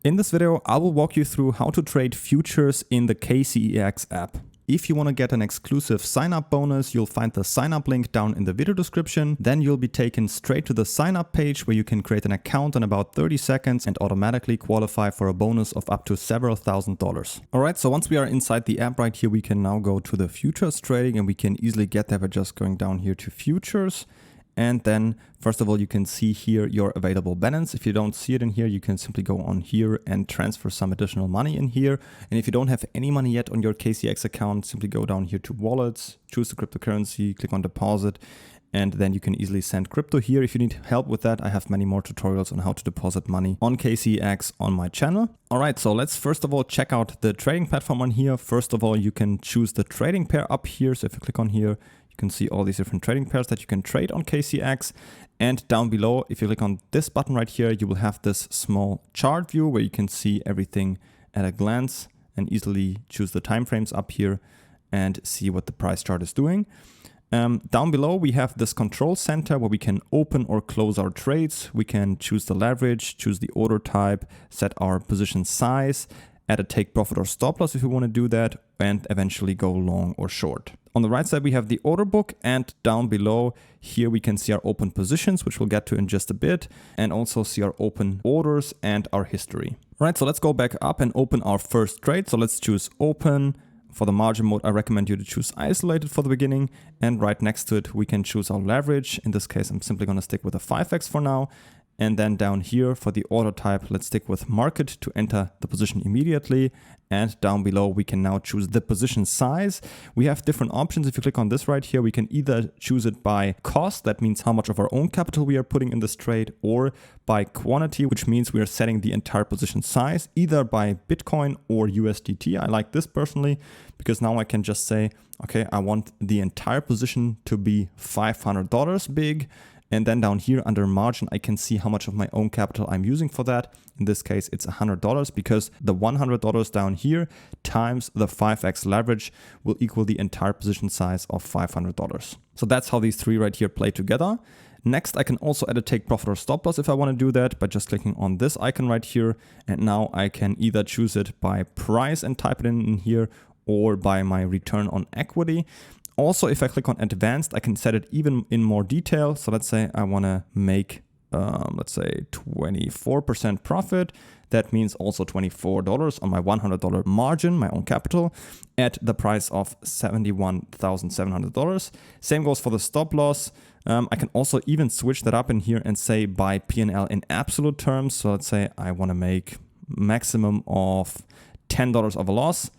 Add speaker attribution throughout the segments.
Speaker 1: In this video, I will walk you through how to trade futures in the KCEX app. If you want to get an exclusive sign-up bonus, you'll find the sign-up link down in the video description. Then you'll be taken straight to the sign-up page where you can create an account in about 30 seconds and automatically qualify for a bonus of up to several $1,000s. Alright, so once we are inside the app right here, we can now go to the futures trading and we can easily get there by just going down here to futures. And then, first of all, you can see here your available balance. If you don't see it in here, you can simply go on here and transfer some additional money in here. And if you don't have any money yet on your KCEX account, simply go down here to wallets, choose the cryptocurrency, click on deposit, and then you can easily send crypto here. If you need help with that, I have many more tutorials on how to deposit money on KCEX on my channel. All right, so let's first of all check out the trading platform on here. First of all, you can choose the trading pair up here. So if you click on here, you can see all these different trading pairs that you can trade on KCEX. And down below, if you click on this button right here, you will have this small chart view where you can see everything at a glance and easily choose the timeframes up here and see what the price chart is doing. Down below, we have this control center where we can open or close our trades. We can choose the leverage, choose the order type, set our position size, add a take profit or stop loss if we want to do that, and eventually go long or short. On the right side, we have the order book, and down below here we can see our open positions, which we'll get to in just a bit, and also see our open orders and our history. All right, so let's go back up and open our first trade. So let's choose open. For the margin mode, I recommend you to choose isolated for the beginning, and right next to it we can choose our leverage. In this case, I'm simply going to stick with a 5x for now. And then down here for the order type, let's stick with market to enter the position immediately. And down below, we can now choose the position size. We have different options. If you click on this right here, we can either choose it by cost, that means how much of our own capital we are putting in this trade, or by quantity, which means we are setting the entire position size, either by Bitcoin or USDT. I like this personally, because now I can just say, okay, I want the entire position to be $500 big. And then down here under margin, I can see how much of my own capital I'm using for that. In this case, it's $100 because the $100 down here times the 5x leverage will equal the entire position size of $500. So that's how these three right here play together. Next, I can also add a take profit or stop loss if I want to do that by just clicking on this icon right here. And now I can either choose it by price and type it in here, or by my return on equity. Also, if I click on advanced, I can set it even in more detail. So let's say I want to make, let's say 24% profit. That means also $24 on my $100 margin, my own capital, at the price of $71,700. Same goes for the stop loss. I can also even switch that up in here and say by P&L in absolute terms. So let's say I want to make maximum of $10 of a loss.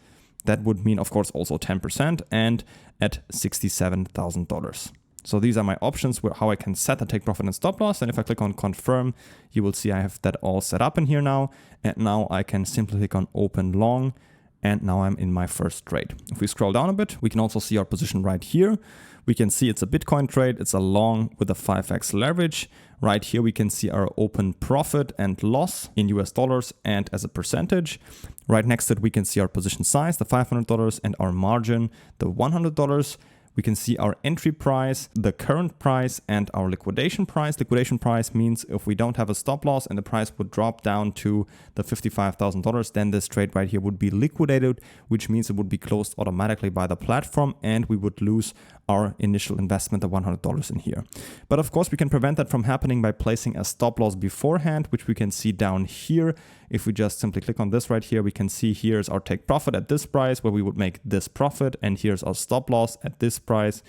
Speaker 1: That would mean, of course, also 10% and at $67,000. So these are my options where how I can set the take profit and stop loss. And if I click on confirm, you will see I have that all set up in here now. And now I can simply click on open long. And now I'm in my first trade. If we scroll down a bit, we can also see our position right here. We can see it's a Bitcoin trade. It's a long with a 5x leverage. Right here, we can see our open profit and loss in US dollars and as a percentage. Right next to it, we can see our position size, the $500, and our margin, the $100. We can see our entry price, the current price, and our liquidation price. Liquidation price means if we don't have a stop loss and the price would drop down to the $55,000, then this trade right here would be liquidated, which means it would be closed automatically by the platform and we would lose our initial investment of $100 in here. But of course, we can prevent that from happening by placing a stop loss beforehand, which we can see down here. If we just simply click on this right here, we can see here's our take profit at this price where we would make this profit, and here's our stop loss at this price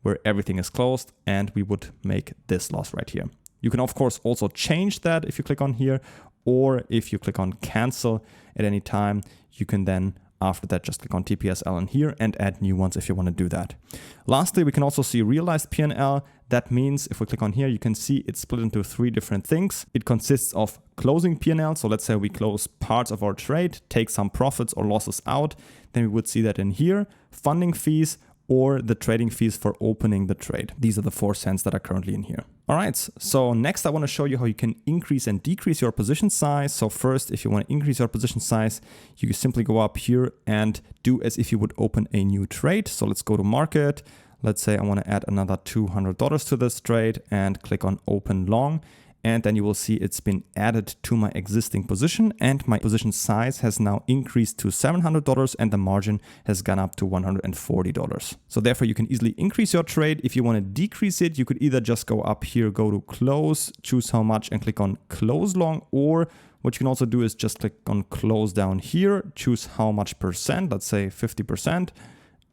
Speaker 1: where everything is closed and we would make this loss right here. You can of course also change that if you click on here, or if you click on cancel at any time, you can then after that just click on TPSL in here and add new ones if you want to do that. Lastly, we can also see realized P&L. That means if we click on here, you can see it's split into three different things. It consists of closing P&L. So let's say we close parts of our trade, take some profits or losses out, then we would see that in here. Funding fees, or the trading fees for opening the trade. These are the 4 cents that are currently in here. All right, so next I want to show you how you can increase and decrease your position size. So first, if you want to increase your position size, you can simply go up here and do as if you would open a new trade. So let's go to market. Let's say I want to add another $200 to this trade and click on open long. and then you will see it's been added to my existing position, and my position size has now increased to $700 and the margin has gone up to $140. So therefore you can easily increase your trade. If you want to decrease it, you could either just go up here, go to close, choose how much and click on close long, or what you can also do is just click on close down here, choose how much percent, let's say 50%,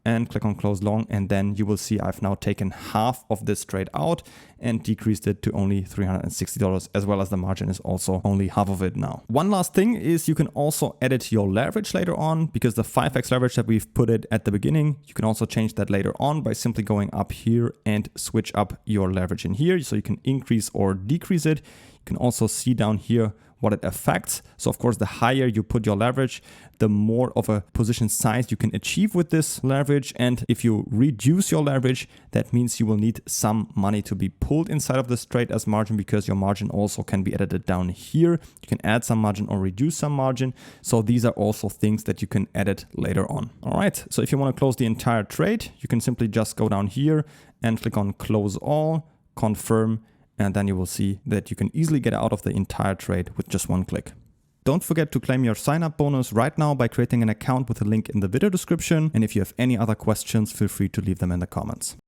Speaker 1: and click on close long, and then you will see I've now taken half of this trade out and decreased it to only $360, as well as the margin is also only half of it now. One last thing is you can also edit your leverage later on, because the 5x leverage that we've put it at the beginning, you can also change that later on by simply going up here and switch up your leverage in here. So you can increase or decrease it. You can also see down here what it affects. So of course, the higher you put your leverage, the more of a position size you can achieve with this leverage. And if you reduce your leverage, that means you will need some money to be pulled inside of this trade as margin, because your margin also can be edited down here. You can add some margin or reduce some margin. So these are also things that you can edit later on. All right. So if you want to close the entire trade, you can simply just go down here and click on close all, confirm, and then you will see that you can easily get out of the entire trade with just one click. Don't forget to claim your sign-up bonus right now by creating an account with a link in the video description. And if you have any other questions, feel free to leave them in the comments.